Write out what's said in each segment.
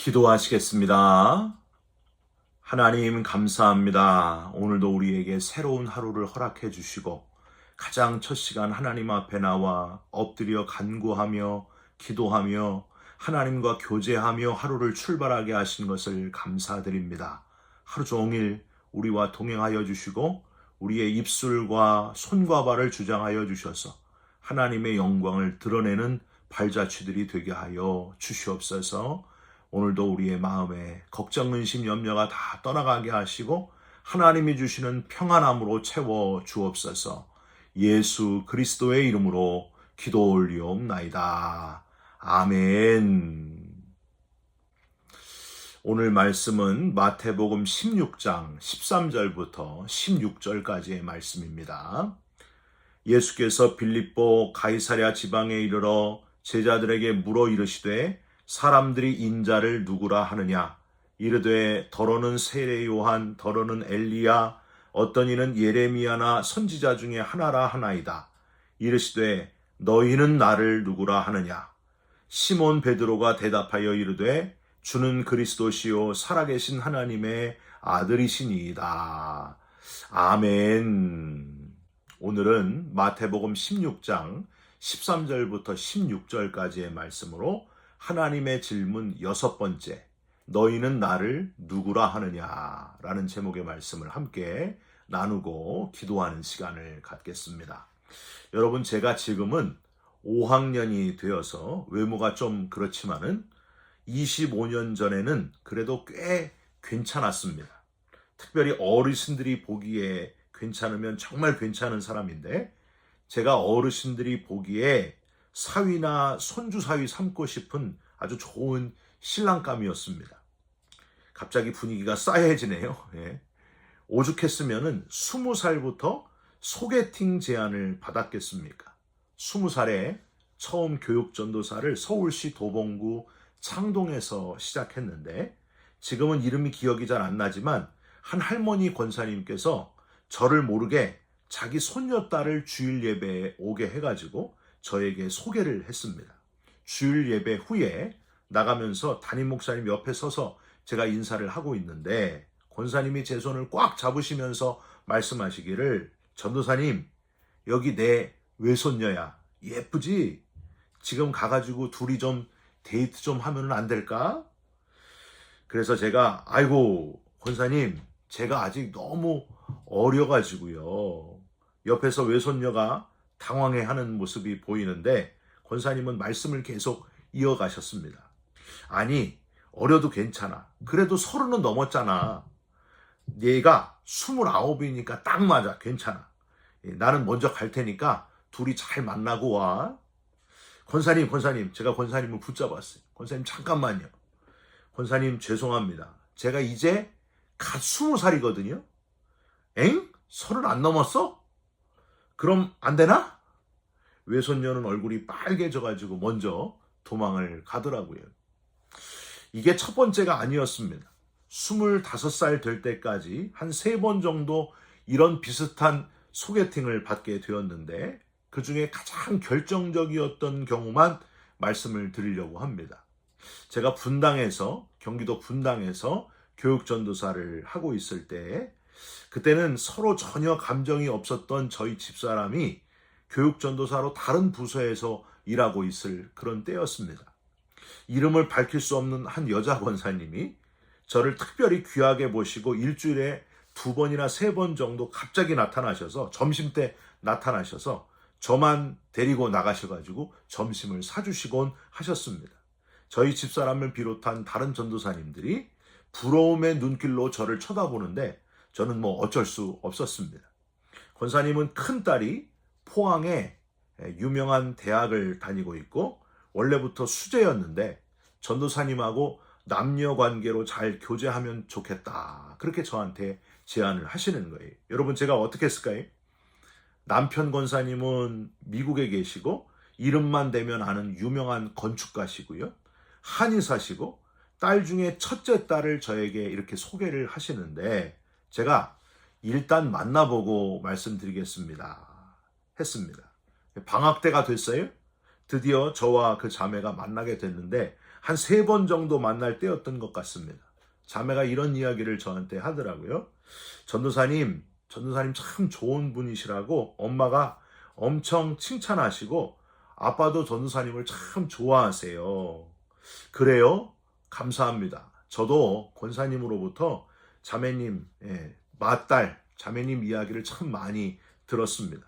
기도하시겠습니다. 하나님 감사합니다. 오늘도 우리에게 새로운 하루를 허락해 주시고 가장 첫 시간 하나님 앞에 나와 엎드려 간구하며 기도하며 하나님과 교제하며 하루를 출발하게 하신 것을 감사드립니다. 하루 종일 우리와 동행하여 주시고 우리의 입술과 손과 발을 주장하여 주셔서 하나님의 영광을 드러내는 발자취들이 되게 하여 주시옵소서. 오늘도 우리의 마음에 걱정, 근심, 염려가 다 떠나가게 하시고 하나님이 주시는 평안함으로 채워 주옵소서. 예수 그리스도의 이름으로 기도 올리옵나이다. 아멘. 오늘 말씀은 마태복음 16장 13절부터 16절까지의 말씀입니다. 예수께서 빌립보 가이사랴 지방에 이르러 제자들에게 물어 이르시되 사람들이 인자를 누구라 하느냐? 이르되 더러는 세례 요한, 더러는 엘리야, 어떤 이는 예레미야나 선지자 중에 하나라 하나이다. 이르시되 너희는 나를 누구라 하느냐? 시몬 베드로가 대답하여 이르되 주는 그리스도시요 살아계신 하나님의 아들이시니이다. 아멘. 오늘은 마태복음 16장 13절부터 16절까지의 말씀으로 하나님의 질문 6번째, 너희는 나를 누구라 하느냐? 라는 제목의 말씀을 함께 나누고 기도하는 시간을 갖겠습니다. 여러분, 제가 지금은 5학년이 되어서 외모가 좀 그렇지만은 25년 전에는 그래도 꽤 괜찮았습니다. 특별히 어르신들이 보기에 괜찮으면 정말 괜찮은 사람인데, 제가 어르신들이 보기에 사위나 손주 사위 삼고 싶은 아주 좋은 신랑감이었습니다. 갑자기 분위기가 싸해지네요. 예. 오죽했으면은 20살부터 소개팅 제안을 받았겠습니까? 20살에 처음 교육전도사를 서울시 도봉구 창동에서 시작했는데, 지금은 이름이 기억이 잘 안 나지만 한 할머니 권사님께서 저를 모르게 자기 손녀딸을 주일 예배에 오게 해가지고 저에게 소개를 했습니다. 주일 예배 후에 나가면서 담임 목사님 옆에 서서 제가 인사를 하고 있는데 권사님이 제 손을 꽉 잡으시면서 말씀하시기를, 전도사님, 여기 내 외손녀야. 예쁘지? 지금 가가지고 둘이 좀 데이트 좀 하면 안 될까? 그래서 제가 아이고 권사님, 제가 아직 너무 어려가지고요. 옆에서 외손녀가 당황해하는 모습이 보이는데 권사님은 말씀을 계속 이어가셨습니다. 아니, 어려도 괜찮아. 그래도 30은 넘었잖아. 얘가 29이니까 딱 맞아. 괜찮아. 나는 먼저 갈 테니까 둘이 잘 만나고 와. 권사님, 제가 권사님을 붙잡았어요. 권사님 잠깐만요. 권사님 죄송합니다. 제가 이제 갓 20살이거든요. 엥? 30 안 넘었어? 그럼 안 되나? 외손녀는 얼굴이 빨개져가지고 먼저 도망을 가더라고요. 이게 첫 번째가 아니었습니다. 25살 될 때까지 한 3번 정도 이런 비슷한 소개팅을 받게 되었는데, 그 중에 가장 결정적이었던 경우만 말씀을 드리려고 합니다. 제가 경기도 분당에서 교육전도사를 하고 있을 때, 그때는 서로 전혀 감정이 없었던 저희 집사람이 교육전도사로 다른 부서에서 일하고 있을 그런 때였습니다. 이름을 밝힐 수 없는 한 여자 권사님이 저를 특별히 귀하게 보시고 일주일에 2번이나 3번 정도 갑자기 나타나셔서, 점심때 나타나셔서 저만 데리고 나가셔가지고 점심을 사주시곤 하셨습니다. 저희 집사람을 비롯한 다른 전도사님들이 부러움의 눈길로 저를 쳐다보는데 저는 어쩔 수 없었습니다. 권사님은 큰딸이 포항에 유명한 대학을 다니고 있고 원래부터 수재였는데 전도사님하고 남녀 관계로 잘 교제하면 좋겠다. 그렇게 저한테 제안을 하시는 거예요. 여러분, 제가 어떻게 했을까요? 남편 권사님은 미국에 계시고 이름만 대면 아는 유명한 건축가시고요. 한의사시고 딸 중에 첫째 딸을 저에게 이렇게 소개를 하시는데, 제가 일단 만나보고 말씀드리겠습니다 했습니다. 방학 때가 됐어요. 드디어 저와 그 자매가 만나게 됐는데 한 3번 정도 만날 때였던 것 같습니다. 자매가 이런 이야기를 저한테 하더라고요. 전도사님 참 좋은 분이시라고 엄마가 엄청 칭찬하시고 아빠도 전도사님을 참 좋아하세요. 그래요? 감사합니다. 저도 권사님으로부터 자매님, 맏딸, 자매님 이야기를 참 많이 들었습니다.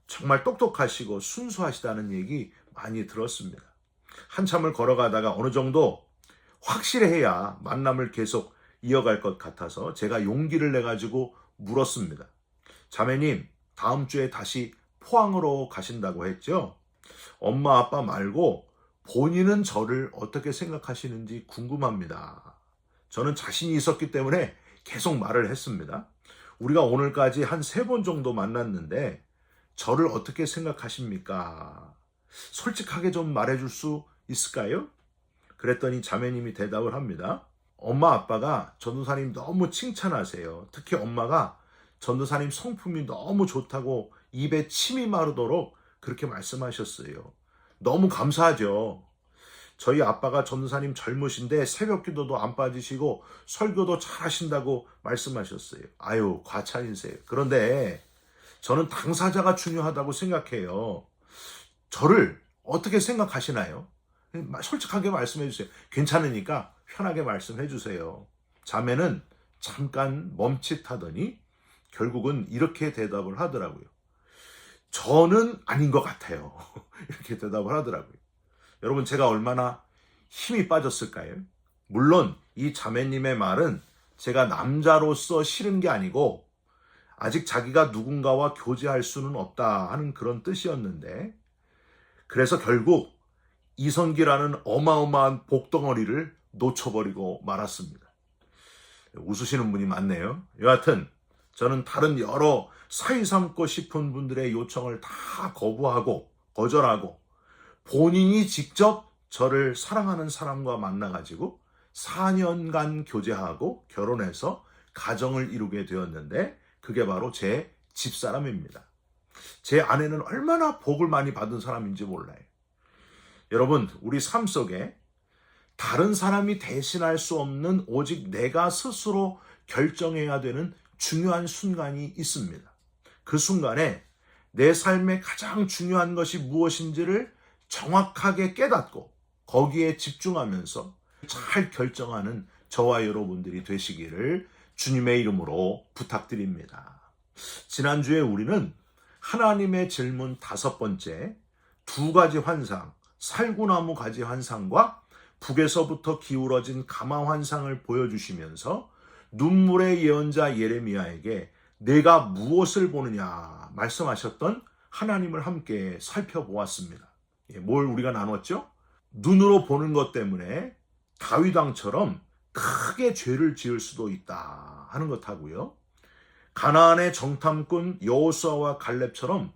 정말 똑똑하시고 순수하시다는 얘기 많이 들었습니다. 한참을 걸어가다가 어느 정도 확실해야 만남을 계속 이어갈 것 같아서 제가 용기를 내가지고 물었습니다. 자매님, 다음 주에 다시 포항으로 가신다고 했죠? 엄마 아빠 말고 본인은 저를 어떻게 생각하시는지 궁금합니다. 저는 자신이 있었기 때문에 계속 말을 했습니다. 우리가 오늘까지 한 3번 정도 만났는데 저를 어떻게 생각하십니까? 솔직하게 좀 말해줄 수 있을까요? 그랬더니 자매님이 대답을 합니다. 엄마 아빠가 전도사님 너무 칭찬하세요. 특히 엄마가 전도사님 성품이 너무 좋다고 입에 침이 마르도록 그렇게 말씀하셨어요. 너무 감사하죠. 저희 아빠가 전도사님 젊으신데 새벽 기도도 안 빠지시고 설교도 잘 하신다고 말씀하셨어요. 아유, 과찬이세요. 그런데 저는 당사자가 중요하다고 생각해요. 저를 어떻게 생각하시나요? 솔직하게 말씀해 주세요. 괜찮으니까 편하게 말씀해 주세요. 자매는 잠깐 멈칫하더니 결국은 이렇게 대답을 하더라고요. 저는 아닌 것 같아요. 이렇게 대답을 하더라고요. 여러분, 제가 얼마나 힘이 빠졌을까요? 물론 이 자매님의 말은 제가 남자로서 싫은 게 아니고 아직 자기가 누군가와 교제할 수는 없다 하는 그런 뜻이었는데, 그래서 결국 이성기라는 어마어마한 복덩어리를 놓쳐버리고 말았습니다. 웃으시는 분이 많네요. 여하튼 저는 다른 여러 사이 삼고 싶은 분들의 요청을 다 거절하고 본인이 직접 저를 사랑하는 사람과 만나가지고 4년간 교제하고 결혼해서 가정을 이루게 되었는데, 그게 바로 제 집사람입니다. 제 아내는 얼마나 복을 많이 받은 사람인지 몰라요. 여러분, 우리 삶 속에 다른 사람이 대신할 수 없는 오직 내가 스스로 결정해야 되는 중요한 순간이 있습니다. 그 순간에 내 삶의 가장 중요한 것이 무엇인지를 정확하게 깨닫고 거기에 집중하면서 잘 결정하는 저와 여러분들이 되시기를 주님의 이름으로 부탁드립니다. 지난주에 우리는 하나님의 질문 5번째, 2가지 환상, 살구나무 가지 환상과 북에서부터 기울어진 가마 환상을 보여주시면서 눈물의 예언자 예레미야에게 내가 무엇을 보느냐 말씀하셨던 하나님을 함께 살펴보았습니다. 뭘 우리가 나눴죠? 눈으로 보는 것 때문에 다윗 왕처럼 크게 죄를 지을 수도 있다 하는 것하고요. 가나안의 정탐꾼 여호수아와 갈렙처럼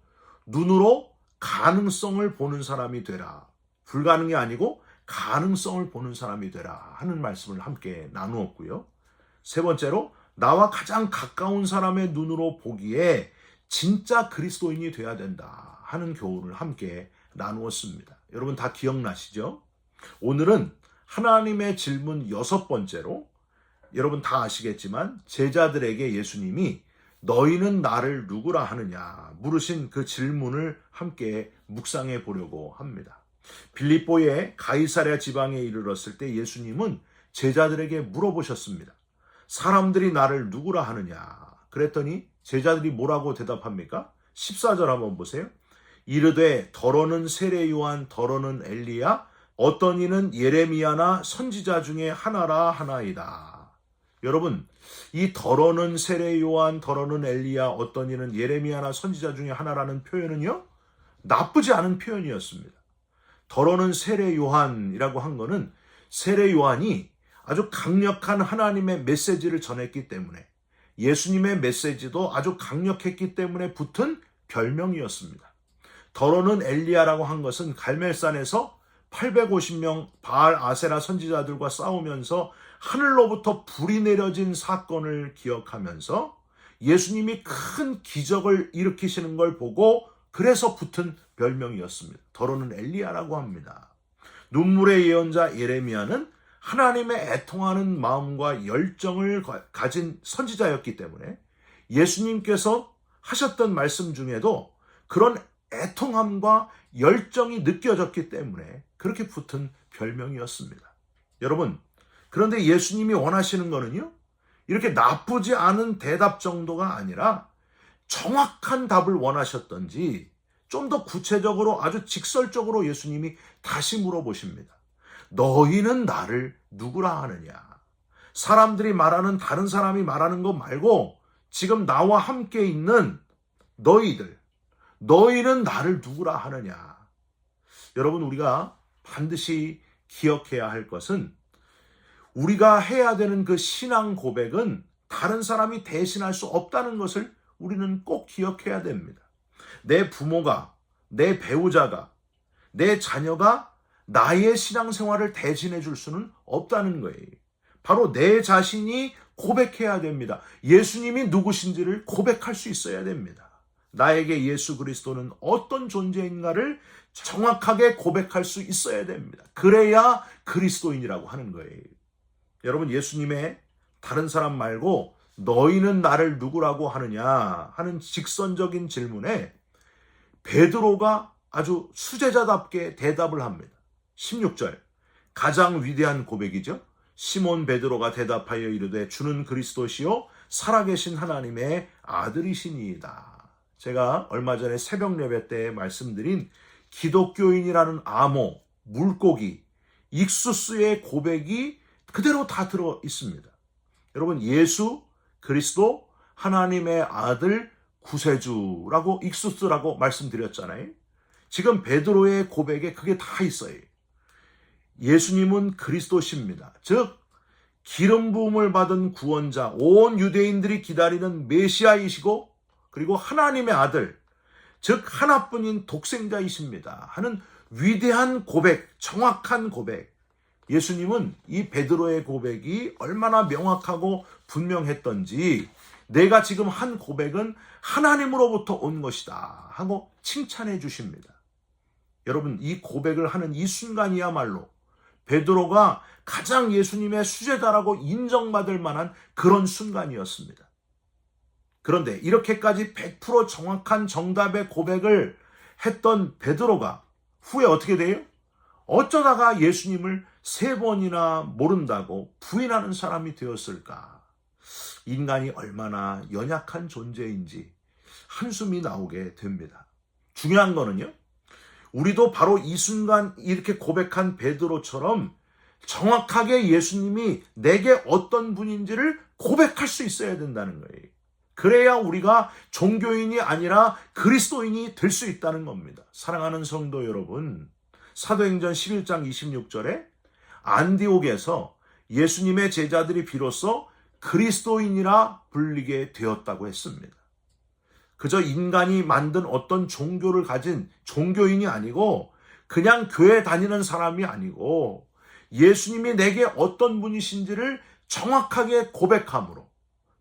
눈으로 가능성을 보는 사람이 되라. 불가능이 아니고 가능성을 보는 사람이 되라 하는 말씀을 함께 나누었고요. 3번째로 나와 가장 가까운 사람의 눈으로 보기에 진짜 그리스도인이 돼야 된다 하는 교훈을 함께 나누었습니다. 여러분 다 기억나시죠? 오늘은 하나님의 질문 6번째로, 여러분 다 아시겠지만 제자들에게 예수님이 너희는 나를 누구라 하느냐 물으신 그 질문을 함께 묵상해 보려고 합니다. 빌립보의 가이사랴 지방에 이르렀을 때 예수님은 제자들에게 물어보셨습니다. 사람들이 나를 누구라 하느냐? 그랬더니 제자들이 뭐라고 대답합니까? 14절 한번 보세요. 이르되 더러는 세례 요한, 더러는 엘리야, 어떤 이는 예레미야나 선지자 중에 하나라 하나이다. 여러분, 이 더러는 세례 요한, 더러는 엘리야, 어떤 이는 예레미야나 선지자 중에 하나라는 표현은요, 나쁘지 않은 표현이었습니다. 더러는 세례 요한이라고 한 거는 세례 요한이 아주 강력한 하나님의 메시지를 전했기 때문에, 예수님의 메시지도 아주 강력했기 때문에 붙은 별명이었습니다. 더러는 엘리야라고 한 것은 갈멜산에서 850명 바알 아세라 선지자들과 싸우면서 하늘로부터 불이 내려진 사건을 기억하면서 예수님이 큰 기적을 일으키시는 걸 보고 그래서 붙은 별명이었습니다. 더러는 엘리야라고 합니다. 눈물의 예언자 예레미야는 하나님의 애통하는 마음과 열정을 가진 선지자였기 때문에 예수님께서 하셨던 말씀 중에도 그런 애통함과 열정이 느껴졌기 때문에 그렇게 붙은 별명이었습니다. 여러분, 그런데 예수님이 원하시는 거는요, 이렇게 나쁘지 않은 대답 정도가 아니라 정확한 답을 원하셨던지 좀 더 구체적으로 아주 직설적으로 예수님이 다시 물어보십니다. 너희는 나를 누구라 하느냐? 사람들이 말하는, 다른 사람이 말하는 거 말고 지금 나와 함께 있는 너희는 나를 누구라 하느냐? 여러분, 우리가 반드시 기억해야 할 것은 우리가 해야 되는 그 신앙 고백은 다른 사람이 대신할 수 없다는 것을 우리는 꼭 기억해야 됩니다. 내 부모가, 내 배우자가, 내 자녀가 나의 신앙생활을 대신해 줄 수는 없다는 거예요. 바로 내 자신이 고백해야 됩니다. 예수님이 누구신지를 고백할 수 있어야 됩니다. 나에게 예수 그리스도는 어떤 존재인가를 정확하게 고백할 수 있어야 됩니다. 그래야 그리스도인이라고 하는 거예요. 여러분, 예수님의 다른 사람 말고 너희는 나를 누구라고 하느냐 하는 직선적인 질문에 베드로가 아주 수제자답게 대답을 합니다. 16절, 가장 위대한 고백이죠. 시몬 베드로가 대답하여 이르되 주는 그리스도시요 살아계신 하나님의 아들이시니이다. 제가 얼마 전에 새벽 예배 때 말씀드린 기독교인이라는 암호, 물고기, 익수스의 고백이 그대로 다 들어 있습니다. 여러분, 예수 그리스도 하나님의 아들 구세주라고 익수스라고 말씀드렸잖아요. 지금 베드로의 고백에 그게 다 있어요. 예수님은 그리스도십니다. 즉 기름 부음을 받은 구원자, 온 유대인들이 기다리는 메시아이시고 그리고 하나님의 아들, 즉 하나뿐인 독생자이십니다 하는 위대한 고백, 정확한 고백. 예수님은 이 베드로의 고백이 얼마나 명확하고 분명했던지 내가 지금 한 고백은 하나님으로부터 온 것이다 하고 칭찬해 주십니다. 여러분, 이 고백을 하는 이 순간이야말로 베드로가 가장 예수님의 수제자라고 인정받을 만한 그런 순간이었습니다. 그런데 이렇게까지 100% 정확한 정답의 고백을 했던 베드로가 후에 어떻게 돼요? 어쩌다가 예수님을 3번이나 모른다고 부인하는 사람이 되었을까? 인간이 얼마나 연약한 존재인지 한숨이 나오게 됩니다. 중요한 거는요, 우리도 바로 이 순간 이렇게 고백한 베드로처럼 정확하게 예수님이 내게 어떤 분인지를 고백할 수 있어야 된다는 거예요. 그래야 우리가 종교인이 아니라 그리스도인이 될 수 있다는 겁니다. 사랑하는 성도 여러분, 사도행전 11장 26절에 안디옥에서 예수님의 제자들이 비로소 그리스도인이라 불리게 되었다고 했습니다. 그저 인간이 만든 어떤 종교를 가진 종교인이 아니고 그냥 교회 다니는 사람이 아니고 예수님이 내게 어떤 분이신지를 정확하게 고백함으로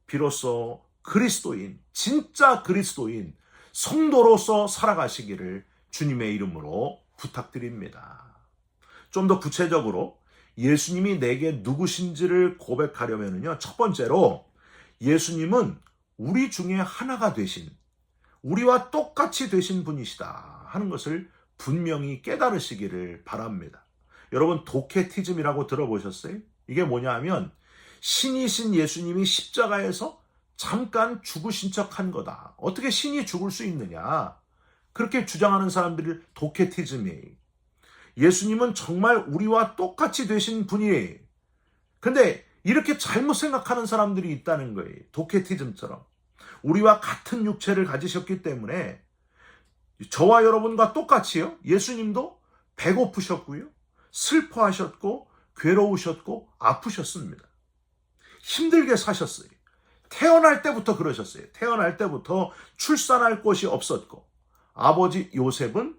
비로소 그리스도인, 진짜 그리스도인, 성도로서 살아가시기를 주님의 이름으로 부탁드립니다. 좀 더 구체적으로 예수님이 내게 누구신지를 고백하려면요, 첫 번째로 예수님은 우리 중에 하나가 되신, 우리와 똑같이 되신 분이시다 하는 것을 분명히 깨달으시기를 바랍니다. 여러분, 도케티즘이라고 들어보셨어요? 이게 뭐냐 하면 신이신 예수님이 십자가에서 잠깐 죽으신 척한 거다. 어떻게 신이 죽을 수 있느냐? 그렇게 주장하는 사람들이 도케티즘이에요. 예수님은 정말 우리와 똑같이 되신 분이에요. 근데 이렇게 잘못 생각하는 사람들이 있다는 거예요. 도케티즘처럼. 우리와 같은 육체를 가지셨기 때문에 저와 여러분과 똑같이요, 예수님도 배고프셨고요, 슬퍼하셨고, 괴로우셨고, 아프셨습니다. 힘들게 사셨어요. 태어날 때부터 그러셨어요. 태어날 때부터 출산할 곳이 없었고, 아버지 요셉은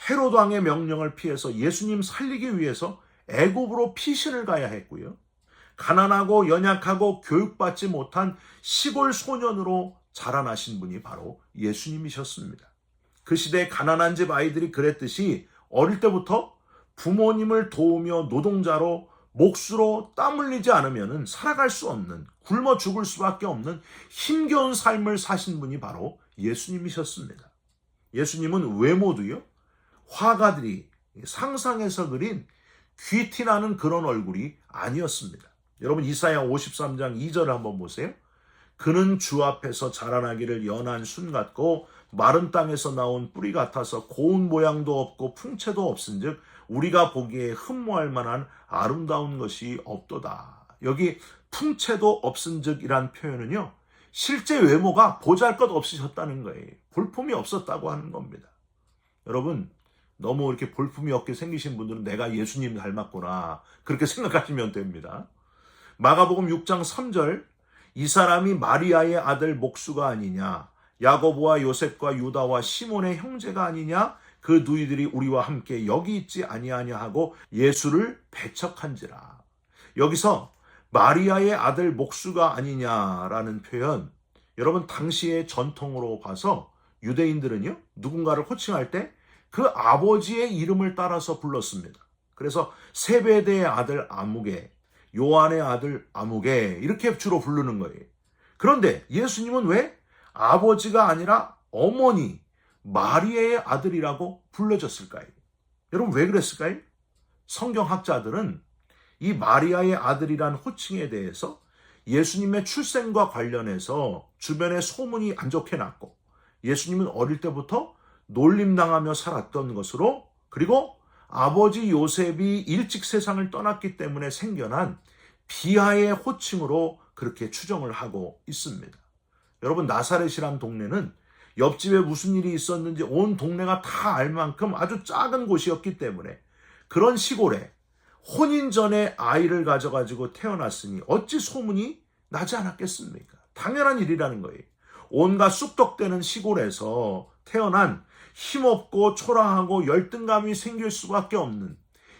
헤롯 왕의 명령을 피해서 예수님 살리기 위해서 애굽으로 피신을 가야 했고요. 가난하고 연약하고 교육받지 못한 시골 소년으로 자라나신 분이 바로 예수님이셨습니다. 그 시대에 가난한 집 아이들이 그랬듯이 어릴 때부터 부모님을 도우며 노동자로 몫으로 땀 흘리지 않으면 살아갈 수 없는, 굶어 죽을 수밖에 없는 힘겨운 삶을 사신 분이 바로 예수님이셨습니다. 예수님은 외모도요, 화가들이 상상해서 그린 귀티나는 그런 얼굴이 아니었습니다. 여러분, 이사야 53장 2절을 한번 보세요. 그는 주 앞에서 자라나기를 연한 순 같고 마른 땅에서 나온 뿌리 같아서 고운 모양도 없고 풍채도 없은즉 우리가 보기에 흠모할 만한 아름다운 것이 없도다. 여기 풍채도 없은즉이란 표현은요, 실제 외모가 보잘것없으셨다는 거예요. 볼품이 없었다고 하는 겁니다. 여러분, 너무 이렇게 볼품이 없게 생기신 분들은 내가 예수님 닮았구나, 그렇게 생각하시면 됩니다. 마가복음 6장 3절, 이 사람이 마리아의 아들 목수가 아니냐, 야고보와 요셉과 유다와 시몬의 형제가 아니냐, 그 누이들이 우리와 함께 여기 있지 아니하냐 하고 예수를 배척한지라. 여기서 마리아의 아들 목수가 아니냐라는 표현, 여러분, 당시의 전통으로 봐서 유대인들은요, 누군가를 호칭할 때 그 아버지의 이름을 따라서 불렀습니다. 그래서 세베대의 아들 아무개, 요한의 아들 아무개, 이렇게 주로 부르는 거예요. 그런데 예수님은 왜 아버지가 아니라 어머니 마리아의 아들이라고 불러졌을까요? 여러분, 왜 그랬을까요? 성경학자들은 이 마리아의 아들이란 호칭에 대해서 예수님의 출생과 관련해서 주변에 소문이 안 좋게 났고, 예수님은 어릴 때부터 놀림당하며 살았던 것으로, 그리고 아버지 요셉이 일찍 세상을 떠났기 때문에 생겨난 비하의 호칭으로 그렇게 추정을 하고 있습니다. 여러분, 나사렛이란 동네는 옆집에 무슨 일이 있었는지 온 동네가 다 알 만큼 아주 작은 곳이었기 때문에 그런 시골에 혼인 전에 아이를 가져가지고 태어났으니 어찌 소문이 나지 않았겠습니까? 당연한 일이라는 거예요. 온갖 쑥덕대는 시골에서 태어난 힘없고 초라하고 열등감이 생길 수밖에 없는,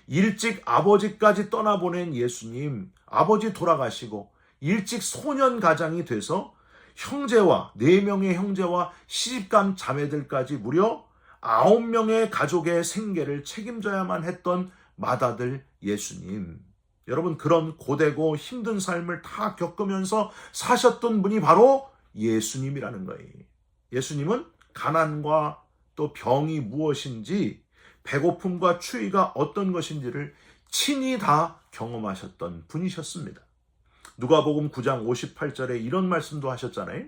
일찍 아버지까지 떠나보낸 예수님, 아버지 돌아가시고 일찍 소년 가장이 돼서 형제와 4명의 형제와 시집간 자매들까지 무려 9명의 가족의 생계를 책임져야만 했던 맏아들 예수님. 여러분, 그런 고되고 힘든 삶을 다 겪으면서 사셨던 분이 바로 예수님이라는 거예요. 예수님은 가난과 또 병이 무엇인지, 배고픔과 추위가 어떤 것인지를 친히 다 경험하셨던 분이셨습니다. 누가복음 9장 58절에 이런 말씀도 하셨잖아요.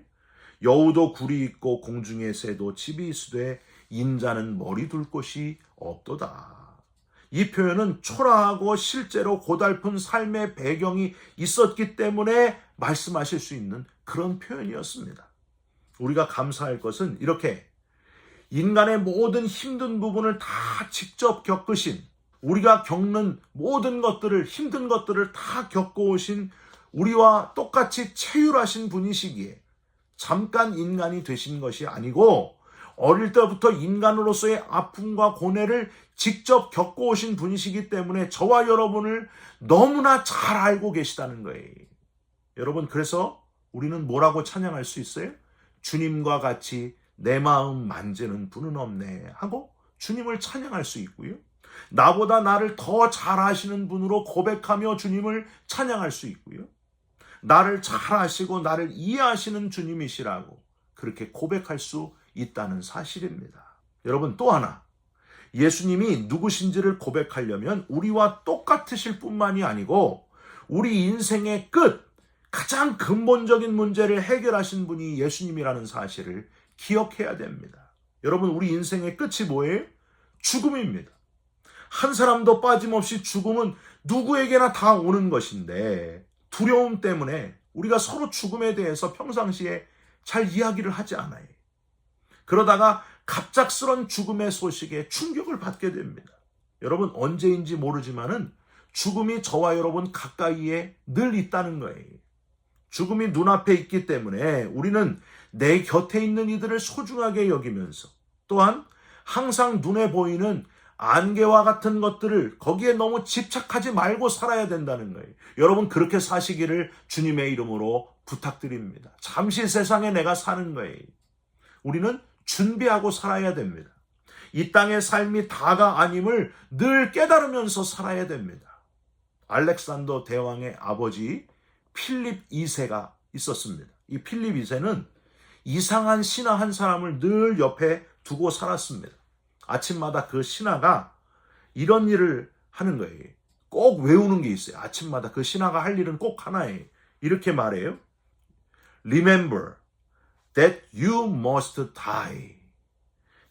여우도 굴이 있고 공중의 새도 집이 있으되 인자는 머리 둘 곳이 없도다. 이 표현은 초라하고 실제로 고달픈 삶의 배경이 있었기 때문에 말씀하실 수 있는 그런 표현이었습니다. 우리가 감사할 것은 이렇게 인간의 모든 힘든 부분을 다 직접 겪으신, 우리가 겪는 모든 것들을, 힘든 것들을 다 겪어오신 우리와 똑같이 체휼하신 분이시기에 잠깐 인간이 되신 것이 아니고 어릴 때부터 인간으로서의 아픔과 고뇌를 직접 겪어오신 분이시기 때문에 저와 여러분을 너무나 잘 알고 계시다는 거예요. 여러분, 그래서 우리는 뭐라고 찬양할 수 있어요? 주님과 같이 내 마음 만지는 분은 없네 하고 주님을 찬양할 수 있고요. 나보다 나를 더 잘 아시는 분으로 고백하며 주님을 찬양할 수 있고요. 나를 잘 아시고 나를 이해하시는 주님이시라고 그렇게 고백할 수 있다는 사실입니다. 여러분, 또 하나, 예수님이 누구신지를 고백하려면 우리와 똑같으실 뿐만이 아니고 우리 인생의 끝, 가장 근본적인 문제를 해결하신 분이 예수님이라는 사실을 기억해야 됩니다. 여러분, 우리 인생의 끝이 뭐예요? 죽음입니다. 한 사람도 빠짐없이 죽음은 누구에게나 다 오는 것인데 두려움 때문에 우리가 서로 죽음에 대해서 평상시에 잘 이야기를 하지 않아요. 그러다가 갑작스런 죽음의 소식에 충격을 받게 됩니다. 여러분, 언제인지 모르지만은 죽음이 저와 여러분 가까이에 늘 있다는 거예요. 죽음이 눈앞에 있기 때문에 우리는 내 곁에 있는 이들을 소중하게 여기면서, 또한 항상 눈에 보이는 안개와 같은 것들을 거기에 너무 집착하지 말고 살아야 된다는 거예요. 여러분, 그렇게 사시기를 주님의 이름으로 부탁드립니다. 잠시 세상에 내가 사는 거예요. 우리는 준비하고 살아야 됩니다. 이 땅의 삶이 다가 아님을 늘 깨달으면서 살아야 됩니다. 알렉산더 대왕의 아버지 필립 2세가 있었습니다. 이 필립 2세는 이상한 신하 한 사람을 늘 옆에 두고 살았습니다. 아침마다 그 신하가 이런 일을 하는 거예요. 꼭 외우는 게 있어요. 아침마다 그 신하가 할 일은 꼭 하나예요. 이렇게 말해요. Remember that you must die.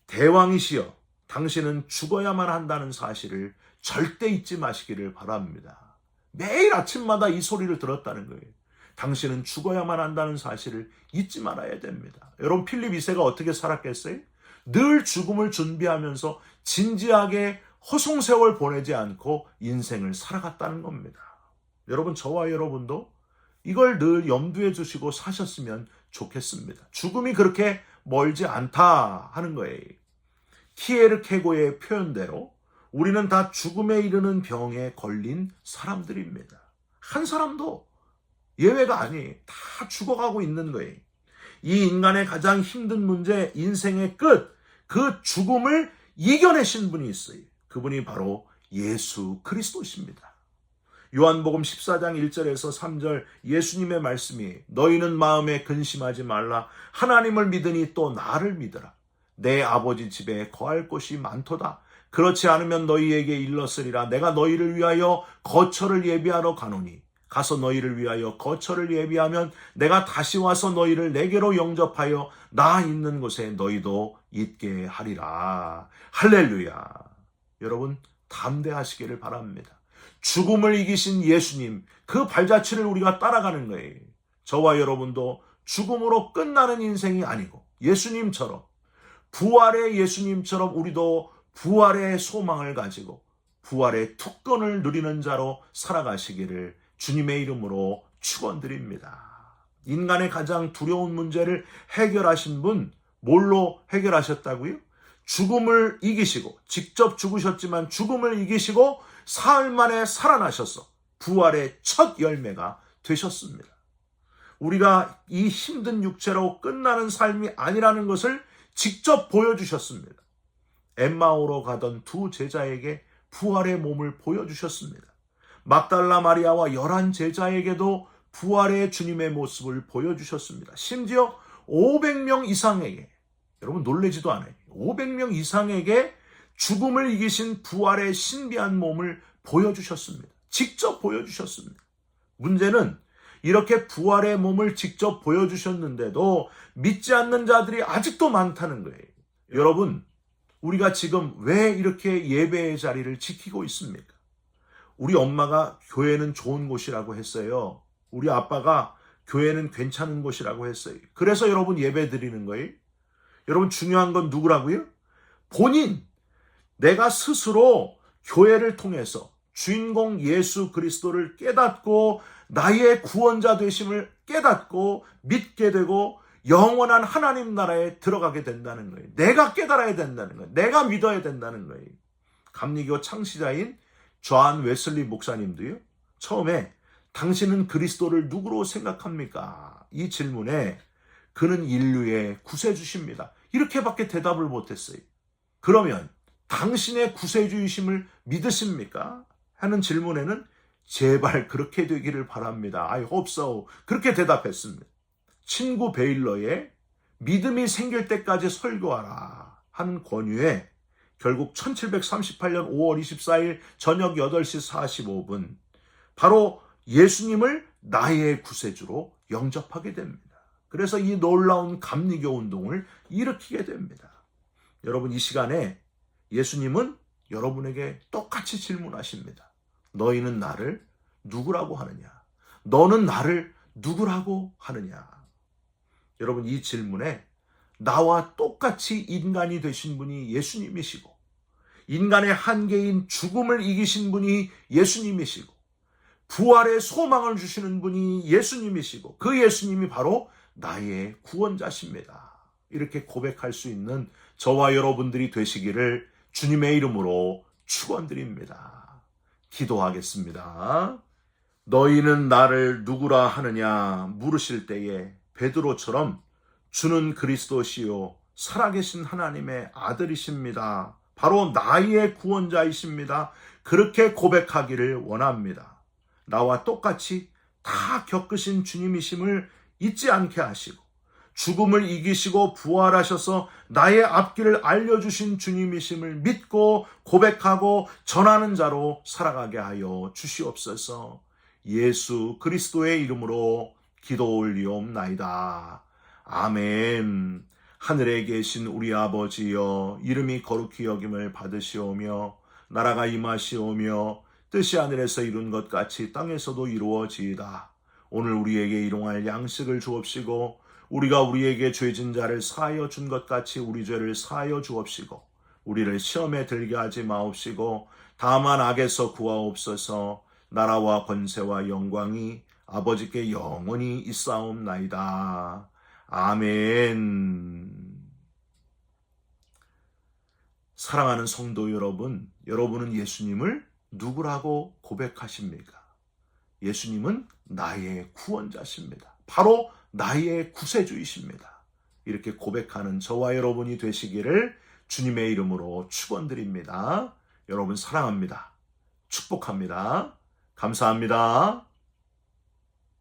대왕이시여, 당신은 죽어야만 한다는 사실을 절대 잊지 마시기를 바랍니다. 매일 아침마다 이 소리를 들었다는 거예요. 당신은 죽어야만 한다는 사실을 잊지 말아야 됩니다. 여러분, 필립 2세가 어떻게 살았겠어요? 늘 죽음을 준비하면서 진지하게 허송세월 보내지 않고 인생을 살아갔다는 겁니다. 여러분, 저와 여러분도 이걸 늘 염두에 두시고 사셨으면 좋겠습니다. 죽음이 그렇게 멀지 않다 하는 거예요. 키에르케고의 표현대로 우리는 다 죽음에 이르는 병에 걸린 사람들입니다. 한 사람도 예외가 아니에요. 다 죽어가고 있는 거예요. 이 인간의 가장 힘든 문제, 인생의 끝, 그 죽음을 이겨내신 분이 있어요. 그분이 바로 예수 그리스도십니다. 요한복음 14장 1절에서 3절 예수님의 말씀이 너희는 마음에 근심하지 말라. 하나님을 믿으니 또 나를 믿으라. 내 아버지 집에 거할 곳이 많도다. 그렇지 않으면 너희에게 일렀으리라. 내가 너희를 위하여 거처를 예비하러 가노니 가서 너희를 위하여 거처를 예비하면 내가 다시 와서 너희를 내게로 영접하여 나 있는 곳에 너희도 있게 하리라. 할렐루야. 여러분, 담대하시기를 바랍니다. 죽음을 이기신 예수님, 그 발자취를 우리가 따라가는 거예요. 저와 여러분도 죽음으로 끝나는 인생이 아니고 예수님처럼, 부활의 예수님처럼 우리도 부활의 소망을 가지고 부활의 특권을 누리는 자로 살아가시기를 주님의 이름으로 축원드립니다. 인간의 가장 두려운 문제를 해결하신 분, 뭘로 해결하셨다고요? 죽음을 이기시고, 직접 죽으셨지만 죽음을 이기시고 사흘 만에 살아나셔서 부활의 첫 열매가 되셨습니다. 우리가 이 힘든 육체로 끝나는 삶이 아니라는 것을 직접 보여주셨습니다. 엠마오로 가던 두 제자에게 부활의 몸을 보여주셨습니다. 막달라 마리아와 11 제자에게도 부활의 주님의 모습을 보여주셨습니다. 심지어 500명 이상에게, 여러분 놀라지도 않아요. 500명 이상에게 죽음을 이기신 부활의 신비한 몸을 보여주셨습니다. 직접 보여주셨습니다. 문제는 이렇게 부활의 몸을 직접 보여주셨는데도 믿지 않는 자들이 아직도 많다는 거예요. 여러분, 우리가 지금 왜 이렇게 예배의 자리를 지키고 있습니까? 우리 엄마가 교회는 좋은 곳이라고 했어요. 우리 아빠가 교회는 괜찮은 곳이라고 했어요. 그래서 여러분 예배 드리는 거예요. 여러분, 중요한 건 누구라고요? 본인, 내가 스스로 교회를 통해서 주인공 예수 그리스도를 깨닫고 나의 구원자 되심을 깨닫고 믿게 되고 영원한 하나님 나라에 들어가게 된다는 거예요. 내가 깨달아야 된다는 거예요. 내가 믿어야 된다는 거예요. 감리교 창시자인 존 웨슬리 목사님도요, 처음에 당신은 그리스도를 누구로 생각합니까? 이 질문에 그는 인류의 구세주십니다. 이렇게밖에 대답을 못했어요. 그러면 당신의 구세주이심을 믿으십니까? 하는 질문에는 제발 그렇게 되기를 바랍니다. I hope so. 그렇게 대답했습니다. 친구 베일러의 믿음이 생길 때까지 설교하라 하는 권유에 결국 1738년 5월 24일 저녁 8시 45분 바로 예수님을 나의 구세주로 영접하게 됩니다. 그래서 이 놀라운 감리교 운동을 일으키게 됩니다. 여러분, 이 시간에 예수님은 여러분에게 똑같이 질문하십니다. 너희는 나를 누구라고 하느냐? 너는 나를 누구라고 하느냐? 여러분, 이 질문에 나와 똑같이 인간이 되신 분이 예수님이시고 인간의 한계인 죽음을 이기신 분이 예수님이시고 부활의 소망을 주시는 분이 예수님이시고 그 예수님이 바로 나의 구원자십니다. 이렇게 고백할 수 있는 저와 여러분들이 되시기를 주님의 이름으로 축원드립니다. 기도하겠습니다. 너희는 나를 누구라 하느냐 물으실 때에 베드로처럼 주는 그리스도시요 살아계신 하나님의 아들이십니다. 바로 나의 구원자이십니다. 그렇게 고백하기를 원합니다. 나와 똑같이 다 겪으신 주님이심을 잊지 않게 하시고 죽음을 이기시고 부활하셔서 나의 앞길을 알려주신 주님이심을 믿고 고백하고 전하는 자로 살아가게 하여 주시옵소서. 예수 그리스도의 이름으로 기도 올리옵나이다. 아멘. 하늘에 계신 우리 아버지여, 이름이 거룩히 여김을 받으시오며 나라가 임하시오며 뜻이 하늘에서 이룬 것 같이 땅에서도 이루어지이다. 오늘 우리에게 일용할 양식을 주옵시고 우리가 우리에게 죄진 자를 사하여 준 것 같이 우리 죄를 사하여 주옵시고 우리를 시험에 들게 하지 마옵시고 다만 악에서 구하옵소서. 나라와 권세와 영광이 아버지께 영원히 있사옵나이다. 아멘. 사랑하는 성도 여러분, 여러분은 예수님을 누구라고 고백하십니까? 예수님은 나의 구원자십니다. 바로 나의 구세주이십니다. 이렇게 고백하는 저와 여러분이 되시기를 주님의 이름으로 축원드립니다. 여러분 사랑합니다. 축복합니다. 감사합니다.